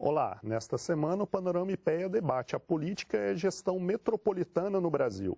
Olá, nesta semana o Panorama IPEA debate a política e a gestão metropolitana no Brasil.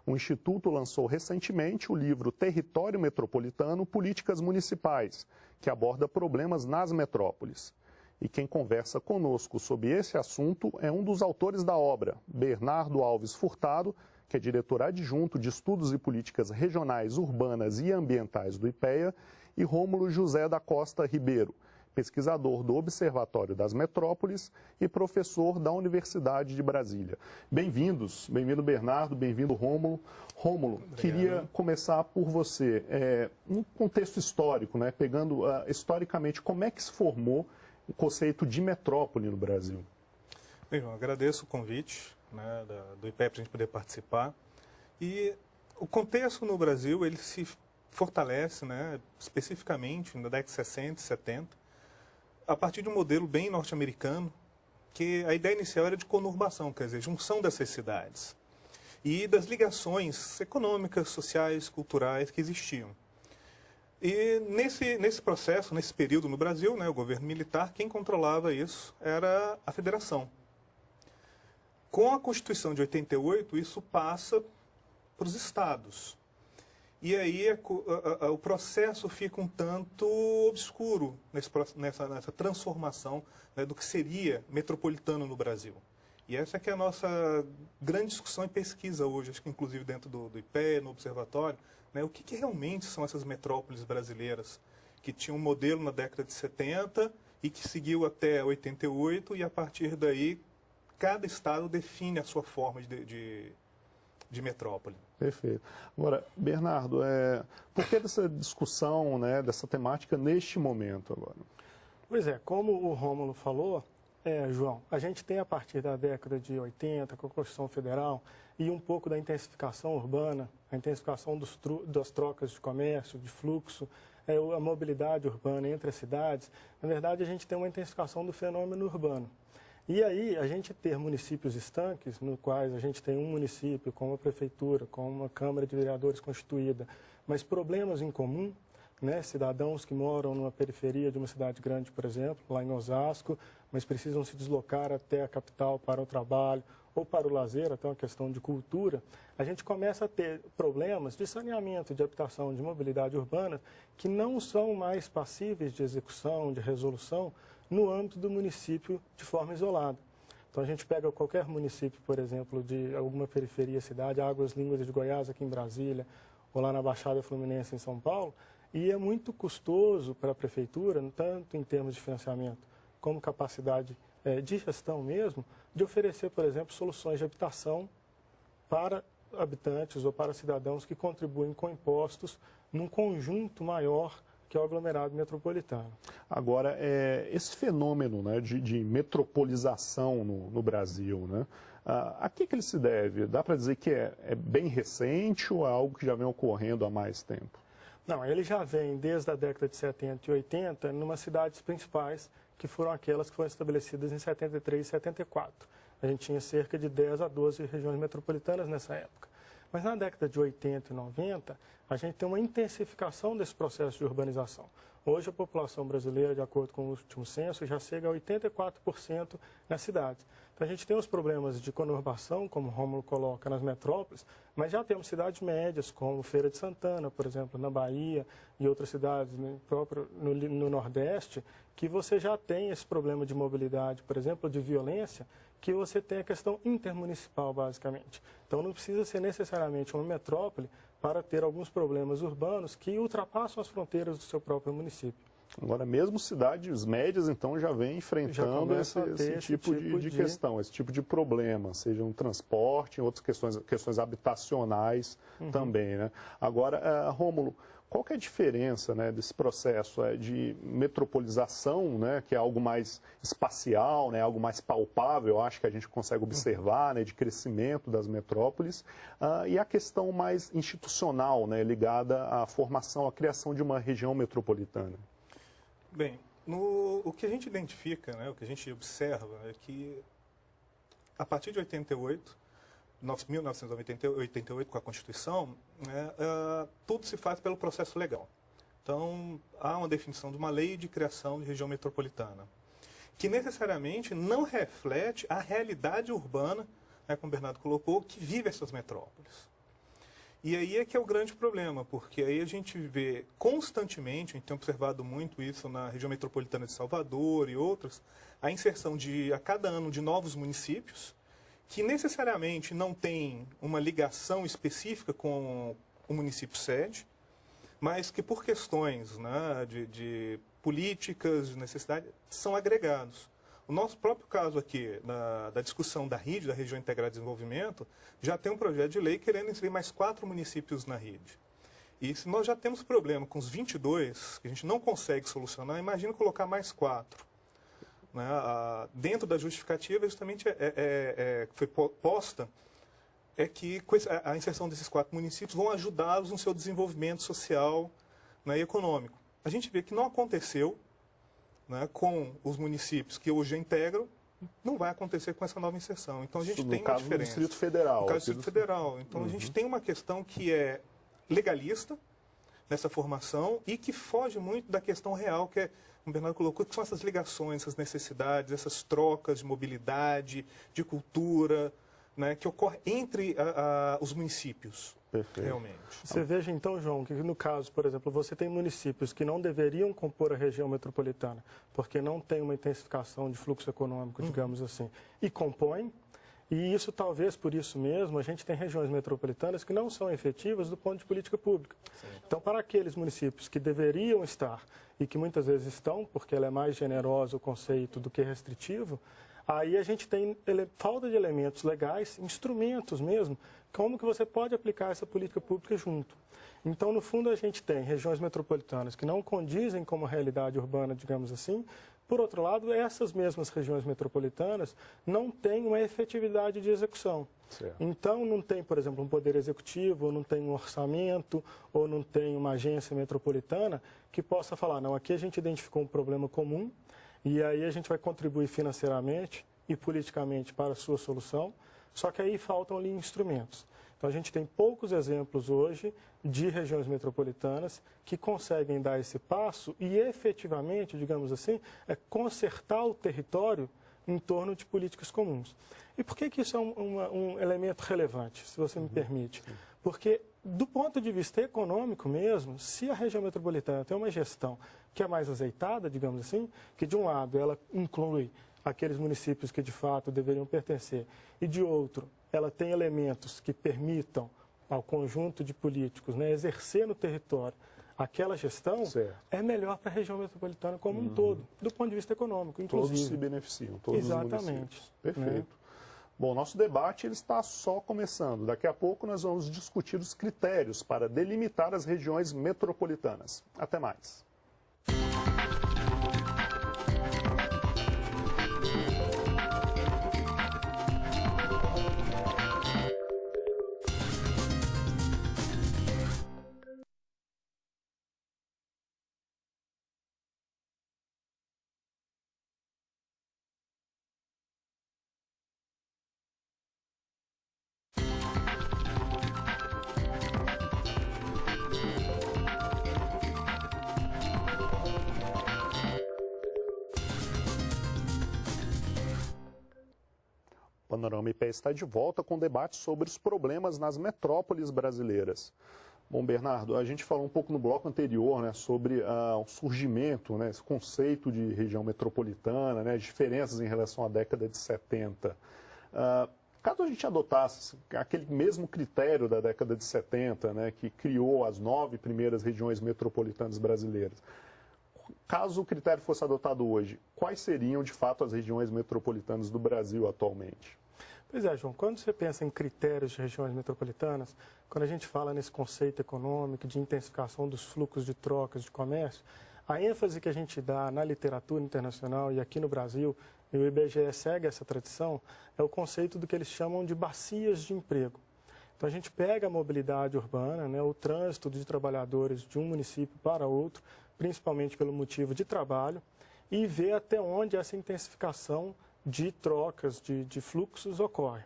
O Instituto lançou recentemente o livro Território Metropolitano, Políticas Municipais, que aborda problemas nas metrópoles. E quem conversa conosco sobre esse assunto é um dos autores da obra, Bernardo Alves Furtado, que é diretor adjunto de Estudos e Políticas Regionais, Urbanas e Ambientais do IPEA, e Rômulo José da Costa Ribeiro, pesquisador do Observatório das Metrópoles e professor da Universidade de Brasília. Bem-vindos, bem-vindo Bernardo, bem-vindo Rômulo. Rômulo, queria começar por você, no contexto histórico, né, pegando historicamente, como é que se formou o conceito de metrópole no Brasil? Bem, eu agradeço o convite, né, do IPEA para a gente poder participar. E o contexto no Brasil, ele se fortalece, né, especificamente na década de 60 e 70, a partir de um modelo bem norte-americano, que a ideia inicial era de conurbação, quer dizer, junção dessas cidades, e das ligações econômicas, sociais, culturais que existiam. E nesse processo, nesse período no Brasil, né, o governo militar, quem controlava isso era a federação. Com a Constituição de 88, isso passa para os estados. E aí o processo fica um tanto obscuro nessa transformação, né, do que seria metropolitano no Brasil. E essa que é a nossa grande discussão e pesquisa hoje, acho que inclusive dentro do IPEA, no Observatório, né, o que realmente são essas metrópoles brasileiras, que tinham um modelo na década de 70 e que seguiu até 88, e a partir daí cada estado define a sua forma de metrópole. Perfeito. Agora, Bernardo, por que dessa discussão, né, dessa temática neste momento agora? Pois é, como o Rômulo falou, João, a gente tem a partir da década de 80, com a Constituição Federal, e um pouco da intensificação urbana, a intensificação das trocas de comércio, de fluxo, a mobilidade urbana entre as cidades. Na verdade, a gente tem uma intensificação do fenômeno urbano. E aí, a gente ter municípios estanques, no quais a gente tem um município com uma prefeitura, com uma Câmara de Vereadores constituída, mas problemas em comum, né? Cidadãos que moram numa periferia de uma cidade grande, por exemplo, lá em Osasco, mas precisam se deslocar até a capital para o trabalho ou para o lazer, até uma questão de cultura, a gente começa a ter problemas de saneamento, de habitação, de mobilidade urbana, que não são mais passíveis de execução, de resolução, no âmbito do município de forma isolada. Então a gente pega qualquer município, por exemplo, de alguma periferia cidade, Águas Línguas de Goiás aqui em Brasília, ou lá na Baixada Fluminense em São Paulo, e é muito custoso para a prefeitura, tanto em termos de financiamento como capacidade de gestão mesmo, de oferecer, por exemplo, soluções de habitação para habitantes ou para cidadãos que contribuem com impostos num conjunto maior que é o aglomerado metropolitano. Agora, esse fenômeno, né, de metropolização no Brasil, né, a que ele se deve? Dá para dizer que é bem recente ou é algo que já vem ocorrendo há mais tempo? Não, ele já vem desde a década de 70 e 80 numas cidades principais, que foram aquelas que foram estabelecidas em 73 e 74. A gente tinha cerca de 10 a 12 regiões metropolitanas nessa época. Mas na década de 80 e 90, a gente tem uma intensificação desse processo de urbanização. Hoje a população brasileira, de acordo com o último censo, já chega a 84% nas cidades. Então a gente tem os problemas de conurbação, como o Rômulo coloca, nas metrópoles, mas já temos cidades médias, como Feira de Santana, por exemplo, na Bahia, e outras cidades, né, próprio no Nordeste, que você já tem esse problema de mobilidade, por exemplo, de violência, que você tem a questão intermunicipal, basicamente. Então não precisa ser necessariamente uma metrópole para ter alguns problemas urbanos que ultrapassam as fronteiras do seu próprio município. Agora, mesmo cidades médias, então, já vem enfrentando esse tipo de questão, esse tipo de problema, seja um transporte, em outras questões habitacionais também, né? Agora, Rômulo, qual que é a diferença, né, desse processo de metropolização, né, que é algo mais espacial, né, algo mais palpável, acho que a gente consegue observar, né, de crescimento das metrópoles, e a questão mais institucional, né, ligada à formação, à criação de uma região metropolitana? Bem, o que a gente identifica, né, o que a gente observa é que a partir de 1988, com a Constituição, né, tudo se faz pelo processo legal. Então, há uma definição de uma lei de criação de região metropolitana. que necessariamente não reflete a realidade urbana, né, como o Bernardo colocou, que vive essas metrópoles. E aí é que é o grande problema, porque aí a gente vê constantemente, a gente tem observado muito isso na região metropolitana de Salvador e outras, a inserção a cada ano de novos municípios, que necessariamente não tem uma ligação específica com o município sede, mas que por questões, né, de políticas, de necessidade, são agregados. O nosso próprio caso aqui, da discussão da RID, da Região Integrada de Desenvolvimento, já tem um projeto de lei querendo inserir mais 4 municípios na RID. E se nós já temos problema com os 22, que a gente não consegue solucionar, imagina colocar mais 4. Né? Dentro da justificativa, justamente foi posta, é que a inserção desses 4 municípios vão ajudá-los no seu desenvolvimento social, né, e econômico. A gente vê que não aconteceu, né, com os municípios que hoje integram, não vai acontecer com essa nova inserção. Então a gente tem uma diferença. No Distrito Federal. No caso do Distrito Federal. Então a gente tem uma questão que é legalista nessa formação e que foge muito da questão real, que é, como o Bernardo colocou, que são essas ligações, essas necessidades, essas trocas de mobilidade, de cultura, né, que ocorre entre os municípios. Perfeito. Realmente. Você veja então, João, que no caso, por exemplo, você tem municípios que não deveriam compor a região metropolitana, porque não tem uma intensificação de fluxo econômico, digamos assim, e compõem, e isso talvez por isso mesmo, a gente tem regiões metropolitanas que não são efetivas do ponto de política pública. Sim. Então, para aqueles municípios que deveriam estar, e que muitas vezes estão, porque ela é mais generosa o conceito do que restritivo, aí a gente tem falta de elementos legais, instrumentos mesmo, como que você pode aplicar essa política pública junto. Então, no fundo, a gente tem regiões metropolitanas que não condizem com a realidade urbana, digamos assim. Por outro lado, essas mesmas regiões metropolitanas não têm uma efetividade de execução. Certo. Então, não tem, por exemplo, um poder executivo, ou não tem um orçamento, ou não tem uma agência metropolitana que possa falar, não, aqui a gente identificou um problema comum, e aí a gente vai contribuir financeiramente e politicamente para a sua solução, só que aí faltam ali instrumentos. Então a gente tem poucos exemplos hoje de regiões metropolitanas que conseguem dar esse passo e efetivamente, digamos assim, consertar o território em torno de políticas comuns. E por que isso é um elemento relevante, se você me permite? Porque do ponto de vista econômico mesmo, se a região metropolitana tem uma gestão que é mais azeitada, digamos assim, que de um lado ela inclui aqueles municípios que de fato deveriam pertencer, e de outro, ela tem elementos que permitam ao conjunto de políticos, né, exercer no território aquela gestão, certo, é melhor para a região metropolitana como um todo, do ponto de vista econômico, inclusive. Todos se beneficiam, todos exatamente, os municípios. Perfeito. Né? Bom, nosso debate ele está só começando. Daqui a pouco nós vamos discutir os critérios para delimitar as regiões metropolitanas. Até mais. O Panorama IPE está de volta com debate sobre os problemas nas metrópoles brasileiras. Bom, Bernardo, a gente falou um pouco no bloco anterior, né, sobre o surgimento, né, esse conceito de região metropolitana, né, as diferenças em relação à década de 70. Caso a gente adotasse aquele mesmo critério da década de 70, né, que criou as 9 primeiras regiões metropolitanas brasileiras, caso o critério fosse adotado hoje, quais seriam de fato as regiões metropolitanas do Brasil atualmente? Pois é, João, quando você pensa em critérios de regiões metropolitanas, quando a gente fala nesse conceito econômico de intensificação dos fluxos de trocas de comércio, a ênfase que a gente dá na literatura internacional e aqui no Brasil, e o IBGE segue essa tradição, é o conceito do que eles chamam de bacias de emprego. Então a gente pega a mobilidade urbana, né, o trânsito de trabalhadores de um município para outro, principalmente pelo motivo de trabalho, e vê até onde essa intensificação de trocas, de fluxos ocorre.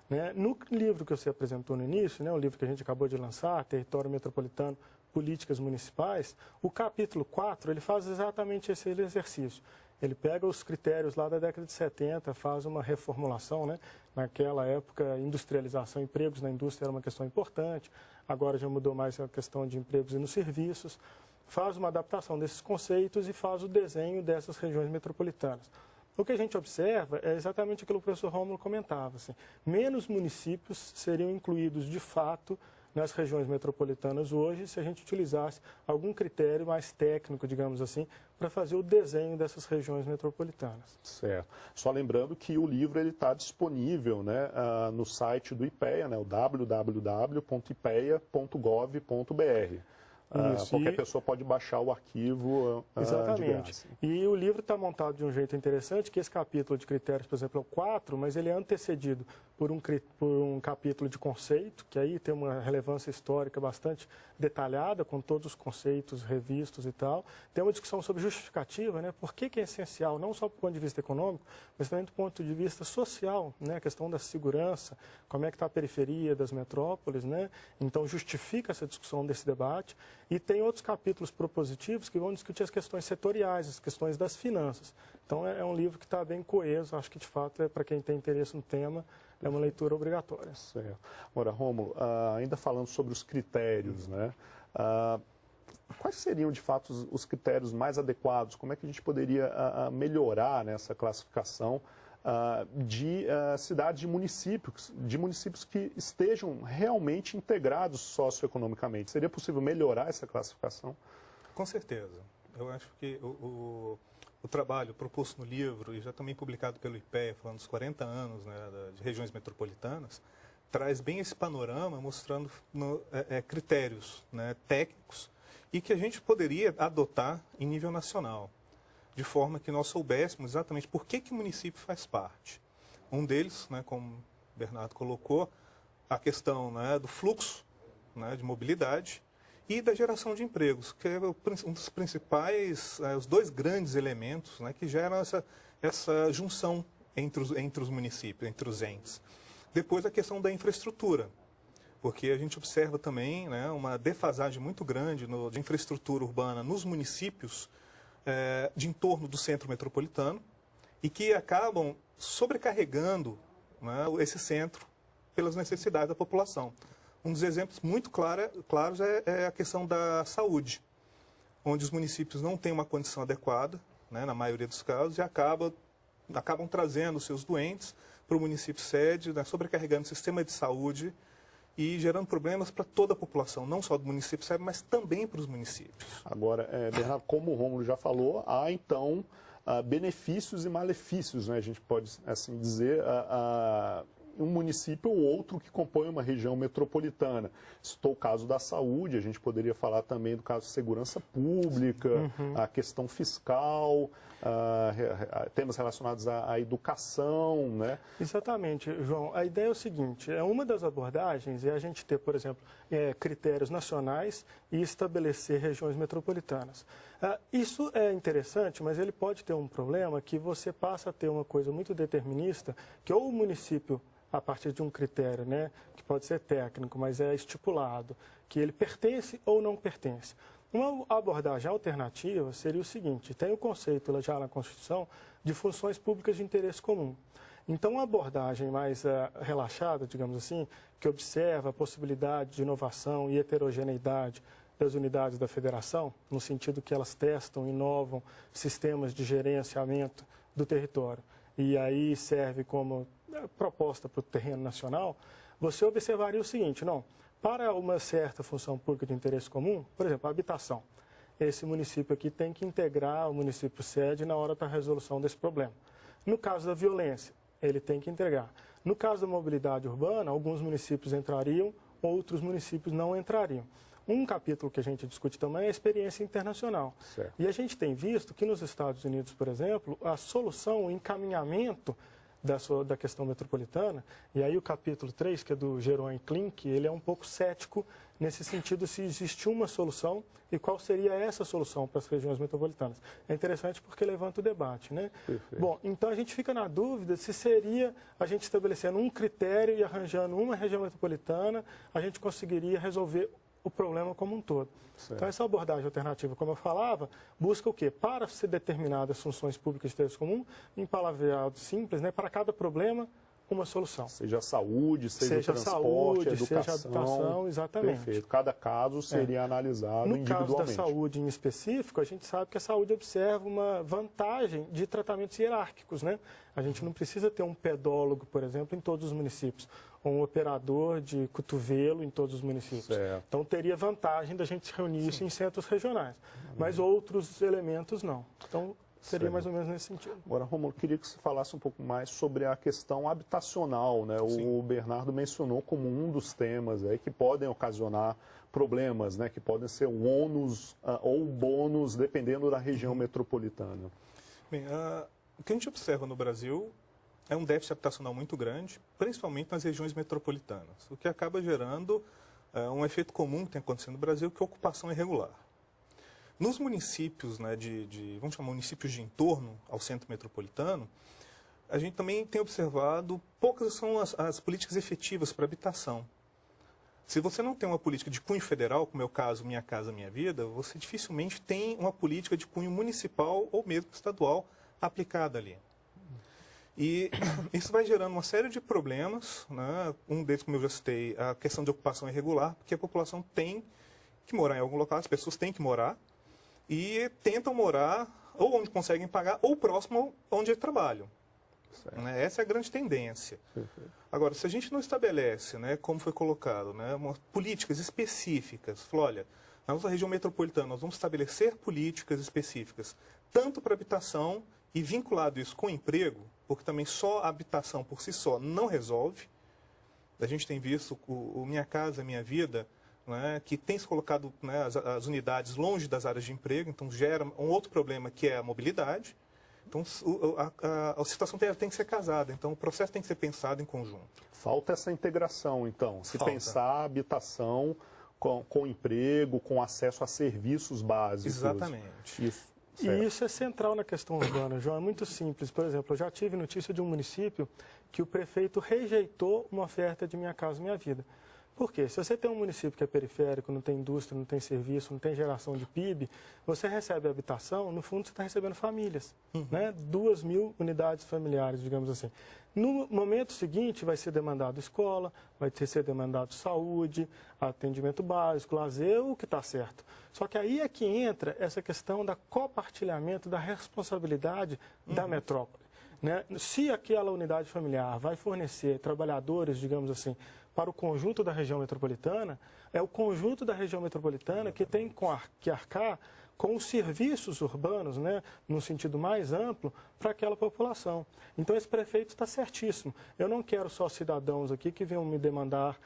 Né? No livro que você apresentou no início, né, o livro que a gente acabou de lançar, Território Metropolitano, Políticas Municipais, o capítulo 4 ele faz exatamente esse exercício. Ele pega os critérios lá da década de 70, faz uma reformulação, né? Naquela época, industrialização, empregos na indústria era uma questão importante, agora já mudou mais a questão de empregos e nos serviços, faz uma adaptação desses conceitos e faz o desenho dessas regiões metropolitanas. O que a gente observa é exatamente aquilo que o professor Rômulo comentava, assim, menos municípios seriam incluídos de fato nas regiões metropolitanas hoje se a gente utilizasse algum critério mais técnico, digamos assim, para fazer o desenho dessas regiões metropolitanas. Certo. Só lembrando que o livro está disponível, né, no site do IPEA, né, o www.ipea.gov.br. Qualquer pessoa pode baixar o arquivo Exatamente. de graça. E o livro está montado de um jeito interessante, que esse capítulo de critérios, por exemplo, é o 4, mas ele é antecedido por um capítulo de conceito, que aí tem uma relevância histórica bastante detalhada, com todos os conceitos revistos e tal. Tem uma discussão sobre justificativa, né? Por que é essencial, não só do ponto de vista econômico, mas também do ponto de vista social, né? A questão da segurança, como é que está a periferia das metrópoles, né? Então, justifica essa discussão desse debate. E tem outros capítulos propositivos que vão discutir as questões setoriais, as questões das finanças. Então, é um livro que está bem coeso. Acho que, de fato, para quem tem interesse no tema, é uma leitura obrigatória. Certo. Agora, Rômulo, ainda falando sobre os critérios, né? Quais seriam, de fato, os critérios mais adequados? Como é que a gente poderia melhorar nessa classificação de cidades, de municípios que estejam realmente integrados socioeconomicamente? Seria possível melhorar essa classificação? Com certeza. Eu acho que o trabalho proposto no livro, e já também publicado pelo IPEA, falando dos 40 anos, né, de regiões metropolitanas, traz bem esse panorama, mostrando critérios, né, técnicos, e que a gente poderia adotar em nível nacional, de forma que nós soubéssemos exatamente por que o município faz parte. Um deles, né, como o Bernardo colocou, a questão, né, do fluxo, né, de mobilidade e da geração de empregos, que é um dos principais, os dois grandes elementos, né, que geram essa junção entre os municípios, entre os entes. Depois a questão da infraestrutura, porque a gente observa também, né, uma defasagem muito grande de infraestrutura urbana nos municípios de entorno do centro metropolitano e que acabam sobrecarregando, né, esse centro pelas necessidades da população. Um dos exemplos muito claros é a questão da saúde, onde os municípios não têm uma condição adequada, né, na maioria dos casos, e acabam trazendo os seus doentes para o município sede, né, sobrecarregando o sistema de saúde e gerando problemas para toda a população, não só do município sede, mas também para os municípios. Agora, Bernardo, como o Rômulo já falou, há então benefícios e malefícios, né? A gente pode assim dizer, um município ou outro que compõe uma região metropolitana. Citou o caso da saúde, a gente poderia falar também do caso de segurança pública, a questão fiscal, temas relacionados à educação, né? Exatamente, João. A ideia é o seguinte, uma das abordagens é a gente ter, por exemplo, critérios nacionais e estabelecer regiões metropolitanas. Isso é interessante, mas ele pode ter um problema que você passa a ter uma coisa muito determinista, que ou o município, a partir de um critério, né, que pode ser técnico, mas é estipulado, que ele pertence ou não pertence. Uma abordagem alternativa seria o seguinte, tem o conceito já na Constituição de funções públicas de interesse comum. Então, uma abordagem mais relaxada, digamos assim, que observa a possibilidade de inovação e heterogeneidade das unidades da federação, no sentido que elas testam, inovam sistemas de gerenciamento do território, e aí serve como proposta para o terreno nacional, você observaria o seguinte, não, para uma certa função pública de interesse comum, por exemplo, a habitação, esse município aqui tem que integrar o município sede na hora da resolução desse problema. No caso da violência, ele tem que integrar. No caso da mobilidade urbana, alguns municípios entrariam, outros municípios não entrariam. Um capítulo que a gente discute também é a experiência internacional. Certo. E a gente tem visto que nos Estados Unidos, por exemplo, a solução, o encaminhamento da questão metropolitana, e aí o capítulo 3, que é do Jerome Klink, ele é um pouco cético nesse sentido se existe uma solução e qual seria essa solução para as regiões metropolitanas. É interessante porque levanta o debate, né? Perfeito. Bom, então a gente fica na dúvida se seria a gente estabelecendo um critério e arranjando uma região metropolitana, a gente conseguiria resolver o problema como um todo. Certo. Então, essa abordagem alternativa, como eu falava, busca o quê? Para ser determinadas funções públicas de interesse comum, em palavreado simples, né, para cada problema, uma solução. Seja saúde, seja o transporte, educação. Seja habitação, exatamente. Perfeito. Cada caso seria analisado individualmente. No caso da saúde em específico, a gente sabe que a saúde observa uma vantagem de tratamentos hierárquicos, né? A gente não precisa ter um pedólogo, por exemplo, em todos os municípios, ou um operador de cotovelo em todos os municípios. Certo. Então, teria vantagem da gente reunir isso em centros regionais. Mas outros elementos, não. Então, seria mais ou menos nesse sentido. Agora, Rômulo, queria que você falasse um pouco mais sobre a questão habitacional, né? O Bernardo mencionou como um dos temas aí que podem ocasionar problemas, né? Que podem ser o ônus ou bônus, dependendo da região metropolitana. Bem, o que a gente observa no Brasil é um déficit habitacional muito grande, principalmente nas regiões metropolitanas, o que acaba gerando um efeito comum que tem acontecido no Brasil, que é a ocupação irregular. Nos municípios, né, vamos chamar municípios de entorno ao centro metropolitano, a gente também tem observado poucas são as políticas efetivas para habitação. Se você não tem uma política de cunho federal, como é o caso Minha Casa Minha Vida, você dificilmente tem uma política de cunho municipal ou mesmo estadual aplicada ali. E isso vai gerando uma série de problemas, né? Um deles, como eu já citei, a questão de ocupação irregular, porque a população tem que morar em algum local, as pessoas têm que morar, e tentam morar ou onde conseguem pagar ou próximo onde trabalham. Né? Essa é a grande tendência. Agora, se a gente não estabelece, né, como foi colocado, né, políticas específicas, falou, olha, na nossa região metropolitana nós vamos estabelecer políticas específicas, tanto para habitação e vinculado isso com emprego, porque também só a habitação por si só não resolve. A gente tem visto o Minha Casa Minha Vida, né, que tem se colocado, né, as unidades longe das áreas de emprego, então gera um outro problema que é a mobilidade. Então a situação tem que ser casada, então o processo tem que ser pensado em conjunto. Falta essa integração, então, se pensar a habitação com emprego, com acesso a serviços básicos. Exatamente. Isso. E isso é central na questão urbana, João. É muito simples. Por exemplo, eu já tive notícia de um município que o prefeito rejeitou uma oferta de Minha Casa Minha Vida. Por quê? Se você tem um município que é periférico, não tem indústria, não tem serviço, não tem geração de PIB, você recebe habitação, no fundo você está recebendo famílias, né? 2.000 unidades familiares, digamos assim. No momento seguinte vai ser demandado escola, vai ser demandado saúde, atendimento básico, lazer, o que está certo. Só que aí é que entra essa questão da compartilhamento da responsabilidade da metrópole. Né? Se aquela unidade familiar vai fornecer trabalhadores, digamos assim, para o conjunto da região metropolitana, é o conjunto da região metropolitana que tem que arcar com os serviços urbanos, né, no sentido mais amplo, para aquela população. Então, esse prefeito está certíssimo. Eu não quero só cidadãos aqui que venham me demandar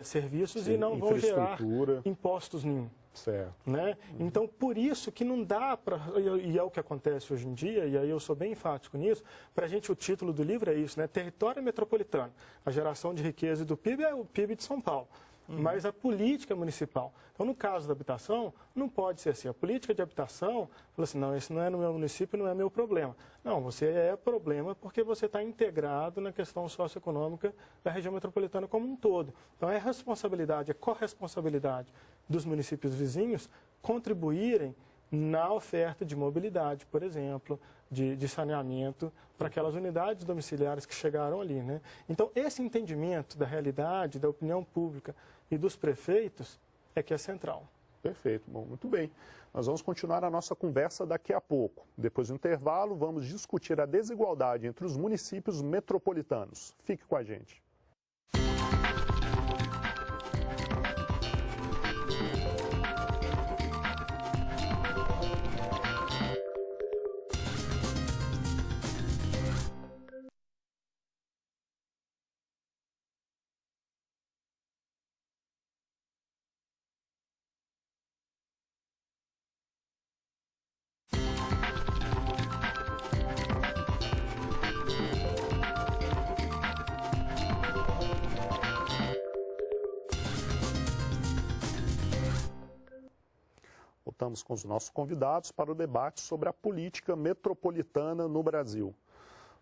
serviços e não vão gerar impostos nenhum. Certo. Né? Então, por isso que não dá para, e é o que acontece hoje em dia, e aí eu sou bem enfático nisso, para a gente o título do livro é isso, né? Território metropolitano. A geração de riqueza do PIB é o PIB de São Paulo. Mas a política municipal. Então, no caso da habitação, não pode ser assim. A política de habitação, fala assim, não, esse não é no meu município, não é meu problema. Não, você é problema porque você está integrado na questão socioeconômica da região metropolitana como um todo. Então, é responsabilidade, é corresponsabilidade dos municípios vizinhos contribuírem na oferta de mobilidade, por exemplo, de saneamento para aquelas unidades domiciliares que chegaram ali, né? Então, esse entendimento da realidade, da opinião pública e dos prefeitos é que é central. Perfeito. Bom, muito bem. Nós vamos continuar a nossa conversa daqui a pouco. Depois do intervalo, vamos discutir a desigualdade entre os municípios metropolitanos. Fique com a gente. Voltamos com os nossos convidados para o debate sobre a política metropolitana no Brasil.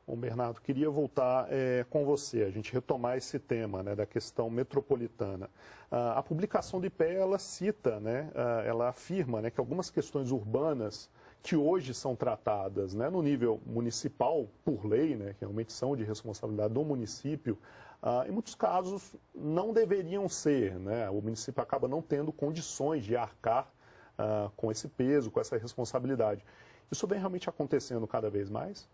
Bom, Bernardo, queria voltar com você, a gente retomar esse tema, né, da questão metropolitana. A publicação do IPEA, ela cita, né, ela afirma, né, que algumas questões urbanas que hoje são tratadas, né, no nível municipal, por lei, né, que realmente são de responsabilidade do município, em muitos casos não deveriam ser, né, o município acaba não tendo condições de arcar com esse peso, com essa responsabilidade. Isso vem realmente acontecendo cada vez mais?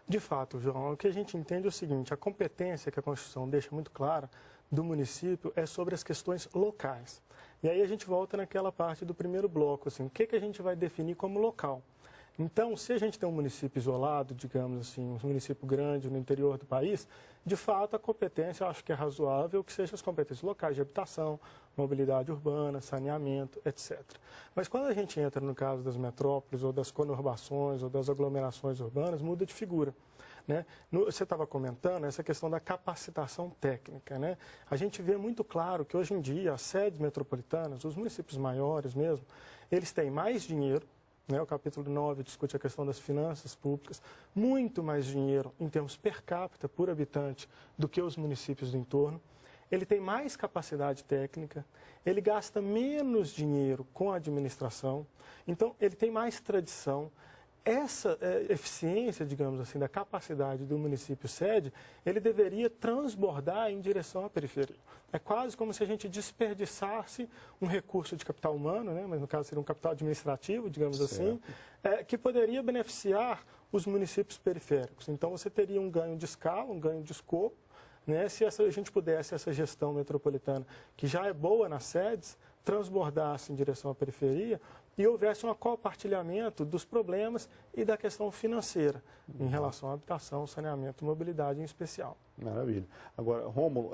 De fato, João, o que a gente entende é o seguinte, a competência que a Constituição deixa muito clara do município é sobre as questões locais. E aí a gente volta naquela parte do primeiro bloco, assim, o que a gente vai definir como local? Então, se a gente tem um município isolado, digamos assim, um município grande no interior do país, de fato a competência, eu acho que é razoável que sejam as competências locais de habitação, mobilidade urbana, saneamento, etc. Mas quando a gente entra no caso das metrópoles, ou das conurbações, ou das aglomerações urbanas, muda de figura. Né? Você estava comentando essa questão da capacitação técnica. Né? A gente vê muito claro que hoje em dia as sedes metropolitanas, os municípios maiores mesmo, eles têm mais dinheiro. Né, o capítulo 9 discute a questão das finanças públicas, muito mais dinheiro em termos per capita por habitante do que os municípios do entorno. Ele tem mais capacidade técnica, ele gasta menos dinheiro com a administração, então ele tem mais tradição. Essa eficiência, digamos assim, da capacidade do município sede, ele deveria transbordar em direção à periferia. É quase como se a gente desperdiçasse um recurso de capital humano, né? Mas no caso seria um capital administrativo, digamos assim, que poderia beneficiar os municípios periféricos. Então você teria um ganho de escala, um ganho de escopo, né? Se a gente pudesse, essa gestão metropolitana, que já é boa nas sedes, transbordasse em direção à periferia, e houvesse um compartilhamento dos problemas e da questão financeira em relação à habitação, saneamento e mobilidade em especial. Maravilha. Agora, Rômulo,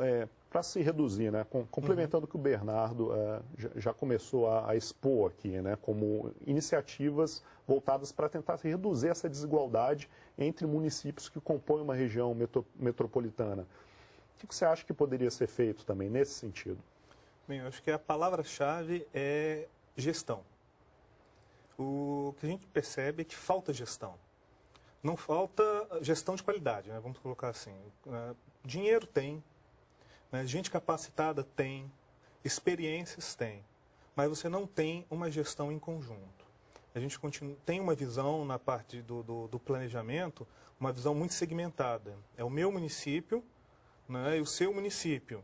para se reduzir, né, complementando o que o Bernardo já começou a expor aqui, né, como iniciativas voltadas para tentar reduzir essa desigualdade entre municípios que compõem uma região metropolitana. O que você acha que poderia ser feito também nesse sentido? Bem, eu acho que a palavra-chave é gestão. O que a gente percebe é que falta gestão. Não falta gestão de qualidade, né? Vamos colocar assim. Dinheiro tem, né? Gente capacitada tem, experiências tem, mas você não tem uma gestão em conjunto. A gente tem uma visão na parte do planejamento, uma visão muito segmentada. É o meu município, né, e o seu município,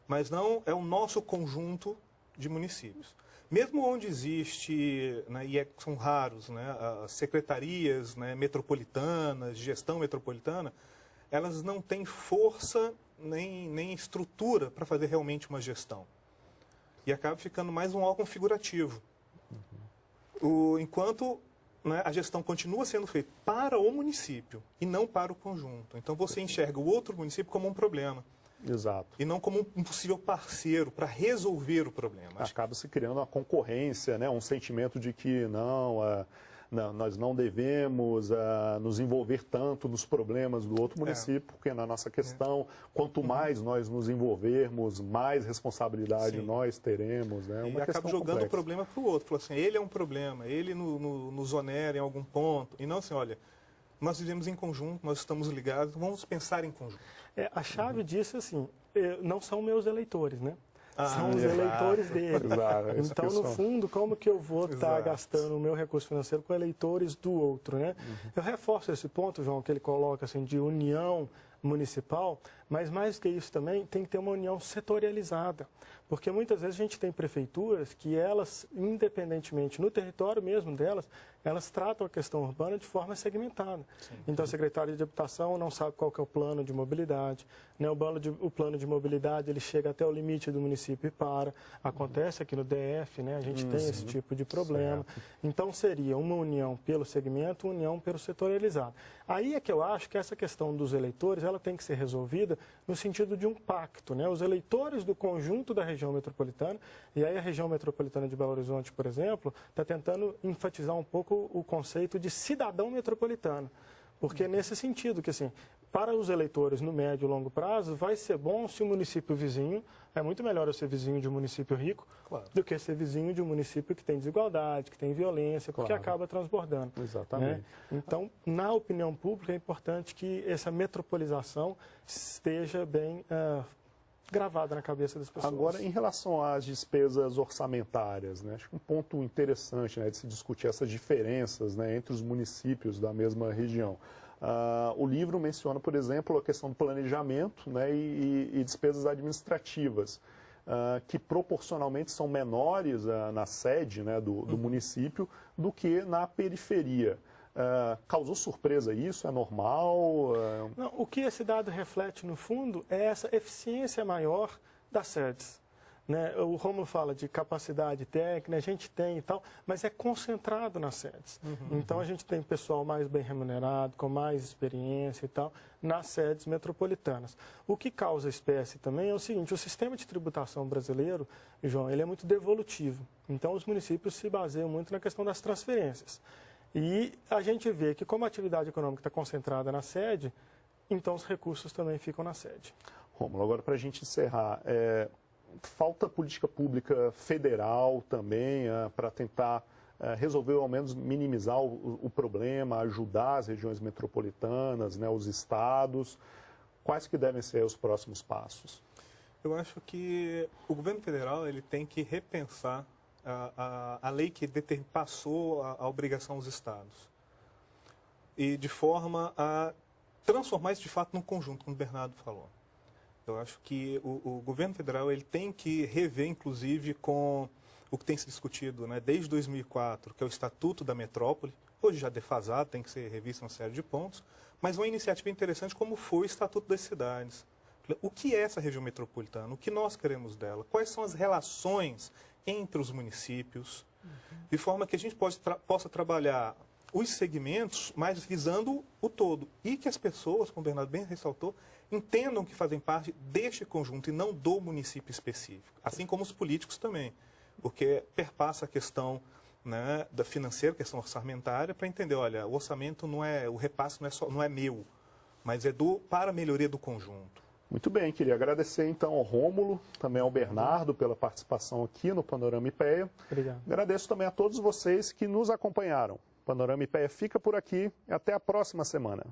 mas não é o nosso conjunto de municípios. Mesmo onde existe, né, e são raros, né, as secretarias, né, metropolitanas, gestão metropolitana, elas não têm força nem estrutura para fazer realmente uma gestão. E acaba ficando mais um órgão figurativo. Enquanto, né, a gestão continua sendo feita para o município e não para o conjunto. Então você enxerga o outro município como um problema. Exato. E não como um possível parceiro para resolver o problema. Acaba se criando uma concorrência, né? Um sentimento de que nós não devemos nos envolver tanto nos problemas do outro município, porque na nossa questão, quanto mais nós nos envolvermos, mais responsabilidade nós teremos. Né? E acaba jogando o problema para o outro. Fala assim, ele é um problema, ele nos onera em algum ponto. E não assim, olha, nós vivemos em conjunto, nós estamos ligados, vamos pensar em conjunto. A chave disso, assim, não são meus eleitores, né? São os eleitores dele. Então, no fundo, como que eu vou estar gastando o meu recurso financeiro com eleitores do outro, né? Eu reforço esse ponto, João, que ele coloca assim, de união municipal, mas mais que isso também tem que ter uma união setorializada, porque muitas vezes a gente tem prefeituras que elas, independentemente no território mesmo delas, elas tratam a questão urbana de forma segmentada. Sim. Então a Secretaria de Habitação não sabe qual que é o plano de mobilidade, né? O plano de mobilidade ele chega até o limite do município e para. Acontece aqui no DF, né? A gente tem esse tipo de problema. Certo. Então seria uma união pelo segmento, uma união pelo setorializado. Aí é que eu acho que essa questão dos eleitores ela tem que ser resolvida no sentido de um pacto, né? Os eleitores do conjunto da região metropolitana, e aí a região metropolitana de Belo Horizonte, por exemplo, está tentando enfatizar um pouco o conceito de cidadão metropolitano, porque é nesse sentido que assim, para os eleitores no médio e longo prazo, vai ser bom se o município vizinho, é muito melhor eu ser vizinho de um município rico do que ser vizinho de um município que tem desigualdade, que tem violência, porque acaba transbordando. Exatamente. Né? Então, na opinião pública, é importante que essa metropolização esteja bem gravada na cabeça das pessoas. Agora, em relação às despesas orçamentárias, né, acho que um ponto interessante, né, de se discutir essas diferenças, né, entre os municípios da mesma região. O livro menciona, por exemplo, a questão do planejamento, né, e despesas administrativas, que proporcionalmente são menores na sede, né, do município do que na periferia. Causou surpresa isso? É normal? Não, o que esse dado reflete, no fundo, é essa eficiência maior das sedes. Né? O Rômulo fala de capacidade técnica, a gente tem e tal, mas é concentrado nas sedes. Então, a gente tem pessoal mais bem remunerado, com mais experiência e tal, nas sedes metropolitanas. O que causa espécie também é o seguinte, o sistema de tributação brasileiro, João, ele é muito devolutivo. Então, os municípios se baseiam muito na questão das transferências. E a gente vê que, como a atividade econômica está concentrada na sede, então os recursos também ficam na sede. Rômulo, agora para a gente encerrar, falta política pública federal também para tentar resolver, ou ao menos minimizar o problema, ajudar as regiões metropolitanas, né, os estados. Quais que devem ser os próximos passos? Eu acho que o governo federal ele tem que repensar a lei que passou a obrigação aos estados e de forma a transformar isso de fato num conjunto, como o Bernardo falou. Eu acho que o governo federal ele tem que rever, inclusive, com o que tem se discutido, né, desde 2004, que é o Estatuto da Metrópole, hoje já defasado, tem que ser revisto uma série de pontos, mas uma iniciativa interessante como foi o Estatuto das Cidades. O que é essa região metropolitana? O que nós queremos dela? Quais são as relações entre os municípios? De forma que a gente possa trabalhar os segmentos, mas visando o todo. E que as pessoas, como o Bernardo bem ressaltou, entendam que fazem parte deste conjunto e não do município específico. Assim como os políticos também. Porque perpassa a questão, né, da financeira, questão orçamentária, para entender, olha, o orçamento o repasse não é meu, mas é para a melhoria do conjunto. Muito bem, queria agradecer então ao Rômulo, também ao Bernardo pela participação aqui no Panorama IPEA. Obrigado. Agradeço também a todos vocês que nos acompanharam. Panorama IPEA fica por aqui e até a próxima semana.